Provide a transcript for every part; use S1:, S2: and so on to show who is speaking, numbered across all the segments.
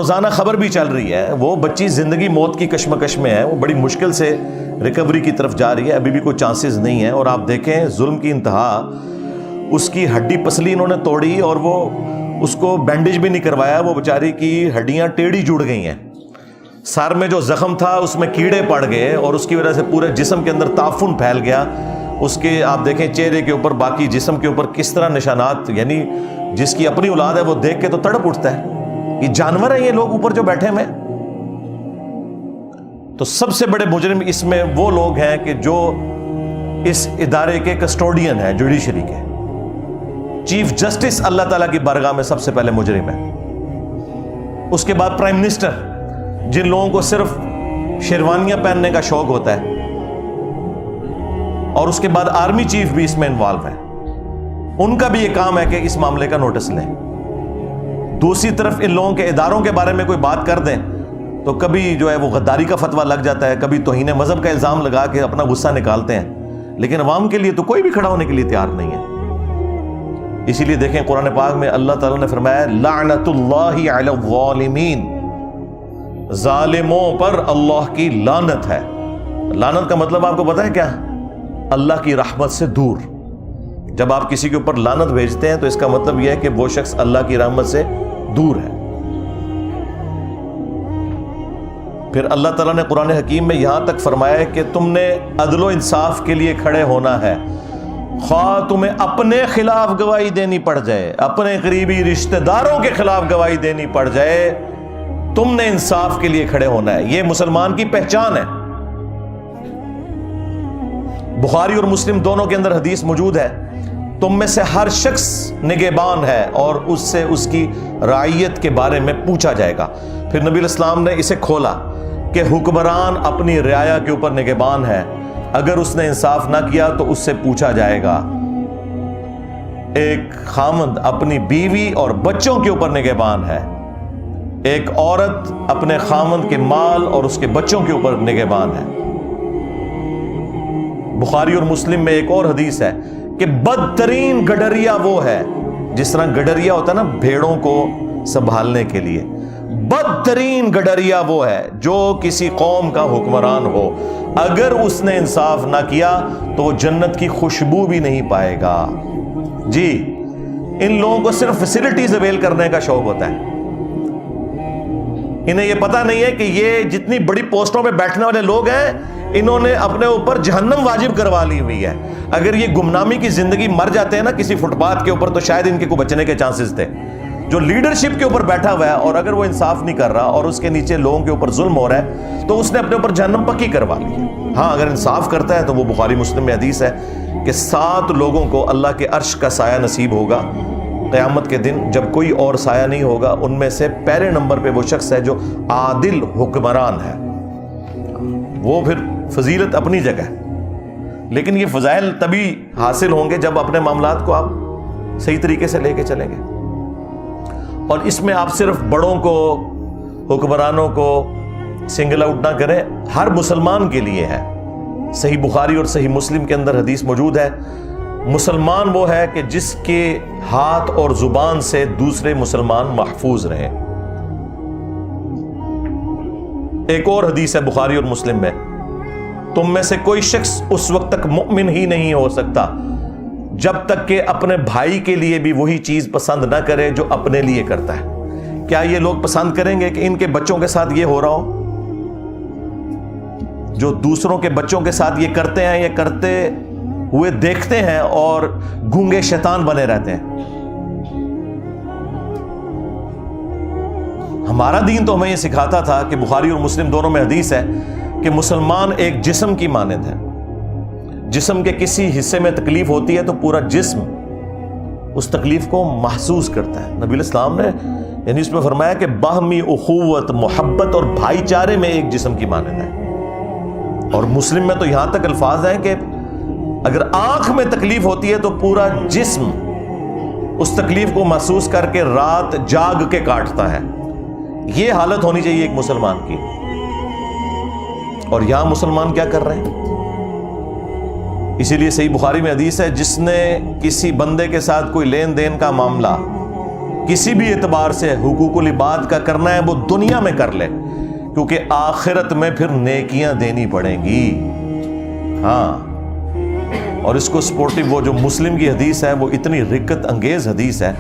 S1: روزانہ خبر بھی چل رہی ہے، وہ بچی زندگی موت کی کشمکش میں ہے، وہ بڑی مشکل سے ریکوری کی طرف جا رہی ہے، ابھی بھی کوئی چانسز نہیں ہے، اور آپ دیکھیں ظلم کی انتہا، اس کی ہڈی پسلی انہوں نے توڑی اور وہ اس کو بینڈیج بھی نہیں کروایا، وہ بیچاری کی ہڈیاں ٹیڑھی جڑ گئی ہیں، سر میں جو زخم تھا اس میں کیڑے پڑ گئے اور اس کی وجہ سے پورے جسم کے اندر تعفن پھیل گیا، اس کے آپ دیکھیں چہرے کے اوپر، باقی جسم کے اوپر کس طرح نشانات، یعنی جس کی اپنی اولاد ہے وہ دیکھ کے تو تڑپ اٹھتا ہے، یہ جانور ہیں یہ لوگ اوپر جو بیٹھے ہوئے۔ تو سب سے بڑے مجرم اس میں وہ لوگ ہیں کہ جو اس ادارے کے کسٹوڈین ہیں، جوڈیشری کے چیف جسٹس اللہ تعالیٰ کی بارگاہ میں سب سے پہلے مجرم ہے، اس کے بعد پرائم منسٹر، جن لوگوں کو صرف شیروانیاں پہننے کا شوق ہوتا ہے، اور اس کے بعد آرمی چیف بھی اس میں انوالو ہے، ان کا بھی یہ کام ہے کہ اس معاملے کا نوٹس لیں۔ دوسری طرف ان لوگوں کے اداروں کے بارے میں کوئی بات کر دیں تو کبھی جو ہے وہ غداری کا فتویٰ لگ جاتا ہے، کبھی توہین مذہب کا الزام لگا کے اپنا غصہ نکالتے ہیں، لیکن عوام کے لیے تو کوئی بھی کھڑا ہونے کے لیے تیار نہیں ہے۔ اسی لیے دیکھیں قرآن پاک میں اللہ تعالیٰ نے فرمایا لعنت اللہ علی الظالمین، ظالموں پر اللہ کی لعنت ہے۔ لعنت کا مطلب آپ کو پتہ ہے کیا؟ اللہ کی رحمت سے دور۔ جب آپ کسی کے اوپر لعنت بھیجتے ہیں تو اس کا مطلب یہ ہے کہ وہ شخص اللہ کی رحمت سے دور ہے۔ پھر اللہ تعالیٰ نے قرآن حکیم میں یہاں تک فرمایا ہے کہ تم نے عدل و انصاف کے لیے کھڑے ہونا ہے، خواہ تمہیں اپنے خلاف گواہی دینی پڑ جائے، اپنے قریبی رشتہ داروں کے خلاف گواہی دینی پڑ جائے، تم نے انصاف کے لیے کھڑے ہونا ہے۔ یہ مسلمان کی پہچان ہے۔ بخاری اور مسلم دونوں کے اندر حدیث موجود ہے، تم میں سے ہر شخص نگہبان ہے اور اس سے اس کی رعیت کے بارے میں پوچھا جائے گا۔ پھر نبی علیہ السلام نے اسے کھولا کہ حکمران اپنی رعایا کے اوپر نگہبان ہے، اگر اس نے انصاف نہ کیا تو اس سے پوچھا جائے گا۔ ایک خامند اپنی بیوی اور بچوں کے اوپر نگہبان ہے، ایک عورت اپنے خامند کے مال اور اس کے بچوں کے اوپر نگہبان ہے۔ بخاری اور مسلم میں ایک اور حدیث ہے کہ بدترین گڈریا وہ ہے، جس طرح گڈریا ہوتا ہے نا بھیڑوں کو سنبھالنے کے لیے، بدترین گڈریا وہ ہے جو کسی قوم کا حکمران ہو، اگر اس نے انصاف نہ کیا تو وہ جنت کی خوشبو بھی نہیں پائے گا۔ جی، ان لوگوں کو صرف فیسلٹیز اویل کرنے کا شوق ہوتا ہے، انہیں یہ پتہ نہیں ہے کہ یہ جتنی بڑی پوسٹوں پہ بیٹھنے والے لوگ ہیں انہوں نے اپنے اوپر جہنم واجب کروا لی ہوئی ہے۔ اگر یہ گمنامی کی زندگی مر جاتے ہیں نا کسی فٹ پاتھ کے اوپر تو شاید ان کے کو بچنے کے چانسز تھے۔ جو لیڈرشپ کے اوپر بیٹھا ہوا ہے اور اگر وہ انصاف نہیں کر رہا اور اس کے نیچے لوگوں کے اوپر ظلم ہو رہا ہے تو اس نے اپنے اوپر جہنم پکی کروا لی ہے۔ ہاں اگر انصاف کرتا ہے تو وہ بخاری مسلم میں حدیث ہے کہ 7 لوگوں کو اللہ کے عرش کا سایہ نصیب ہوگا قیامت کے دن، جب کوئی اور سایہ نہیں ہوگا۔ ان میں سے پہلے نمبر پہ وہ شخص ہے جو عادل حکمران ہے۔ وہ پھر فضیلت اپنی جگہ ہے، لیکن یہ فضائل تبھی حاصل ہوں گے جب اپنے معاملات کو آپ صحیح طریقے سے لے کے چلیں گے۔ اور اس میں آپ صرف بڑوں کو، حکمرانوں کو سنگل آؤٹ نہ کریں، ہر مسلمان کے لیے ہے۔ صحیح بخاری اور صحیح مسلم کے اندر حدیث موجود ہے، مسلمان وہ ہے کہ جس کے ہاتھ اور زبان سے دوسرے مسلمان محفوظ رہیں۔ ایک اور حدیث ہے بخاری اور مسلم میں، تم میں سے کوئی شخص اس وقت تک مؤمن ہی نہیں ہو سکتا جب تک کہ اپنے بھائی کے لیے بھی وہی چیز پسند نہ کرے جو اپنے لیے کرتا ہے۔ کیا یہ لوگ پسند کریں گے کہ ان کے بچوں کے ساتھ یہ ہو رہا ہو؟ جو دوسروں کے بچوں کے ساتھ یہ کرتے ہیں، یہ کرتے ہوئے دیکھتے ہیں اور گونگے شیطان بنے رہتے ہیں۔ ہمارا دین تو ہمیں یہ سکھاتا تھا کہ بخاری اور مسلم دونوں میں حدیث ہے کہ مسلمان ایک جسم کی مانند ہے، جسم کے کسی حصے میں تکلیف ہوتی ہے تو پورا جسم اس تکلیف کو محسوس کرتا ہے۔ نبی علیہ السلام نے یعنی اس میں فرمایا کہ باہمی اخوت، محبت اور بھائی چارے میں ایک جسم کی مانند ہے۔ اور مسلم میں تو یہاں تک الفاظ ہیں کہ اگر آنکھ میں تکلیف ہوتی ہے تو پورا جسم اس تکلیف کو محسوس کر کے رات جاگ کے کاٹتا ہے۔ یہ حالت ہونی چاہیے ایک مسلمان کی، اور یہاں مسلمان کیا کر رہے ہیں؟ اسی لیے صحیح بخاری میں حدیث ہے، جس نے کسی بندے کے ساتھ کوئی لین دین کا معاملہ کسی بھی اعتبار سے حقوق العباد کا کرنا ہے وہ دنیا میں کر لے، کیونکہ آخرت میں پھر نیکیاں دینی پڑیں گی. ہاں، اور اس کو سپورٹو وہ جو مسلم کی حدیث ہے وہ اتنی رقت انگیز حدیث ہے،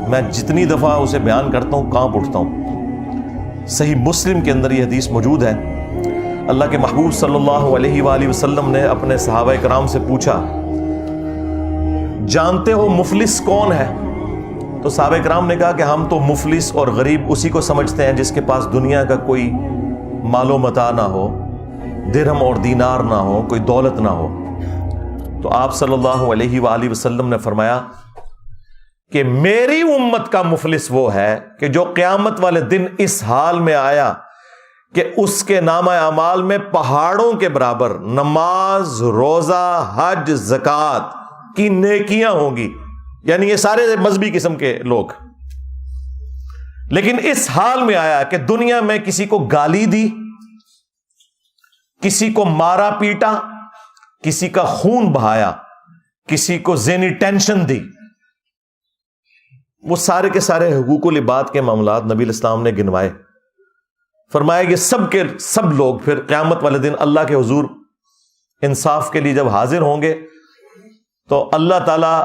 S1: میں جتنی دفعہ اسے بیان کرتا ہوں کانپ اٹھتا ہوں. صحیح مسلم کے اندر یہ حدیث موجود ہے. اللہ کے محبوب صلی اللہ علیہ وآلہ وسلم نے اپنے صحابہ کرام سے پوچھا، جانتے ہو مفلس کون ہے؟ تو صحابہ کرام نے کہا کہ ہم تو مفلس اور غریب اسی کو سمجھتے ہیں جس کے پاس دنیا کا کوئی مال و متاع نہ ہو، درہم اور دینار نہ ہو، کوئی دولت نہ ہو. تو آپ صلی اللہ علیہ وآلہ وسلم نے فرمایا کہ میری امت کا مفلس وہ ہے کہ جو قیامت والے دن اس حال میں آیا کہ اس کے نامہ اعمال میں پہاڑوں کے برابر نماز، روزہ، حج، زکوٰۃ کی نیکیاں ہوں گی. یعنی یہ سارے مذہبی قسم کے لوگ، لیکن اس حال میں آیا کہ دنیا میں کسی کو گالی دی، کسی کو مارا پیٹا، کسی کا خون بہایا، کسی کو ذہنی ٹینشن دی. وہ سارے کے سارے حقوق العباد کے معاملات نبی الاسلام نے گنوائے. فرمایا کہ سب کے سب لوگ پھر قیامت والے دن اللہ کے حضور انصاف کے لیے جب حاضر ہوں گے تو اللہ تعالیٰ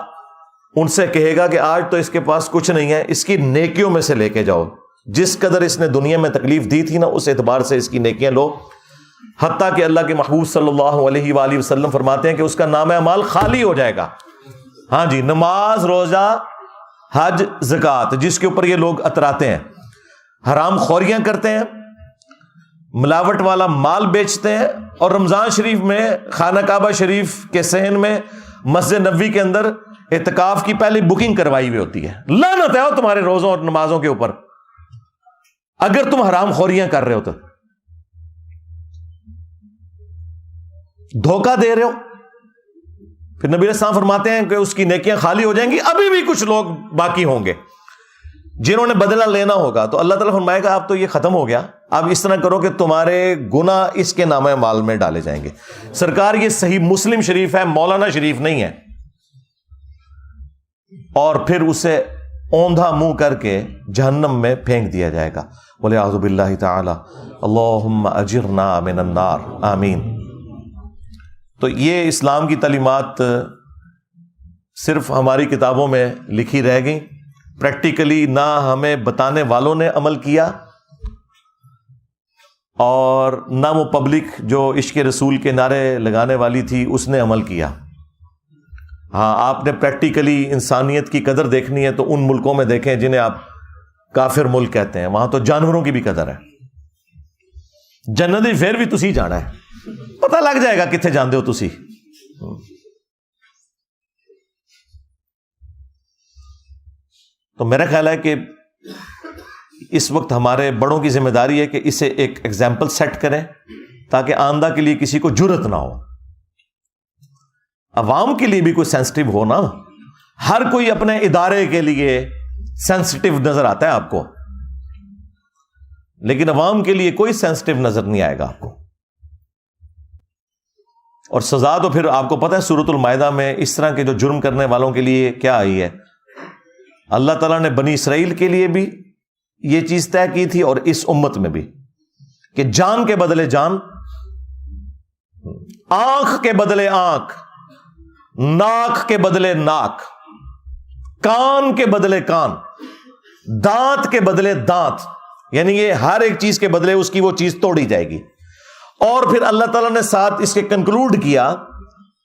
S1: ان سے کہے گا کہ آج تو اس کے پاس کچھ نہیں ہے، اس کی نیکیوں میں سے لے کے جاؤ. جس قدر اس نے دنیا میں تکلیف دی تھی نا، اس اعتبار سے اس کی نیکیاں لو. حتیٰ کہ اللہ کے محبوب صلی اللہ علیہ وآلہ وسلم فرماتے ہیں کہ اس کا نامہ اعمال خالی ہو جائے گا. ہاں جی، نماز، روزہ، حج، زکوٰۃ جس کے اوپر یہ لوگ اتراتے ہیں، حرام خوریاں کرتے ہیں، ملاوٹ والا مال بیچتے ہیں، اور رمضان شریف میں خانہ کعبہ شریف کے صحن میں مسجد نبوی کے اندر اعتکاف کی پہلی بکنگ کروائی ہوئی ہوتی ہے. لعنت ہے تمہارے روزوں اور نمازوں کے اوپر اگر تم حرام خوریاں کر رہے ہو تو، دھوکہ دے رہے ہو. پھر نبی علیہ السلام فرماتے ہیں کہ اس کی نیکیاں خالی ہو جائیں گی. ابھی بھی کچھ لوگ باقی ہوں گے جنہوں نے بدلہ لینا ہوگا. تو اللہ تعالیٰ فرمائے گا اب تو یہ ختم ہو گیا، اب اس طرح کرو کہ تمہارے گناہ اس کے نامہ اعمال میں ڈالے جائیں گے. سرکار یہ صحیح مسلم شریف ہے، مولانا شریف نہیں ہے. اور پھر اسے اوندھا منہ کر کے جہنم میں پھینک دیا جائے گا. وَلِعَوْذُ بِاللَّهِ تَعَالَى اللَّهُمَّ أَجِرْنَا مِنَ النَّارِ آمین. تو یہ اسلام کی تعلیمات صرف ہماری کتابوں میں لکھی رہ گئیں، پریکٹیکلی نہ ہمیں بتانے والوں نے عمل کیا، اور نہ وہ پبلک جو عشق رسول کے نعرے لگانے والی تھی اس نے عمل کیا. ہاں، آپ نے پریکٹیکلی انسانیت کی قدر دیکھنی ہے تو ان ملکوں میں دیکھیں جنہیں آپ کافر ملک کہتے ہیں، وہاں تو جانوروں کی بھی قدر ہے. جنت پھر بھی تسی جانا ہے، پتہ لگ جائے گا کتنے جاندے ہو تسی. تو میرا خیال ہے کہ اس وقت ہمارے بڑوں کی ذمہ داری ہے کہ اسے ایک ایگزامپل سیٹ کریں تاکہ آئندہ کے لیے کسی کو جرت نہ ہو. عوام کے لیے بھی کوئی سینسٹیو ہو نا. ہر کوئی اپنے ادارے کے لیے سینسٹیو نظر آتا ہے آپ کو، لیکن عوام کے لیے کوئی سینسٹیو نظر نہیں آئے گا آپ کو. اور سزا تو پھر آپ کو پتہ ہے سورۃ المائدہ میں اس طرح کے جو جرم کرنے والوں کے لیے کیا آئی ہے. اللہ تعالیٰ نے بنی اسرائیل کے لیے بھی یہ چیز طے کی تھی اور اس امت میں بھی، کہ جان کے بدلے جان، آنکھ کے بدلے آنکھ، ناک کے بدلے ناک، کان کے بدلے کان، دانت کے بدلے دانت، یعنی یہ ہر ایک چیز کے بدلے اس کی وہ چیز توڑی جائے گی. اور پھر اللہ تعالیٰ نے ساتھ اس کے کنکلوڈ کیا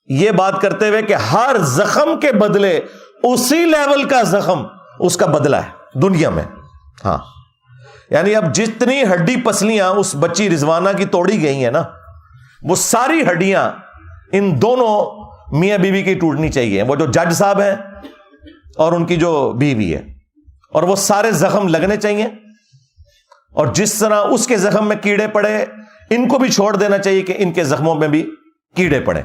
S1: یہ بات کرتے ہوئے کہ ہر زخم کے بدلے اسی لیول کا زخم اس کا بدلہ ہے دنیا میں. ہاں، یعنی اب جتنی ہڈی پسلیاں اس بچی رضوانہ کی توڑی گئی ہیں نا، وہ ساری ہڈیاں ان دونوں میاں بیوی کی ٹوٹنی چاہیے، وہ جو جج صاحب ہیں اور ان کی جو بیوی ہے، اور وہ سارے زخم لگنے چاہیے. اور جس طرح اس کے زخم میں کیڑے پڑے، ان کو بھی چھوڑ دینا چاہیے کہ ان کے زخموں میں بھی کیڑے پڑے.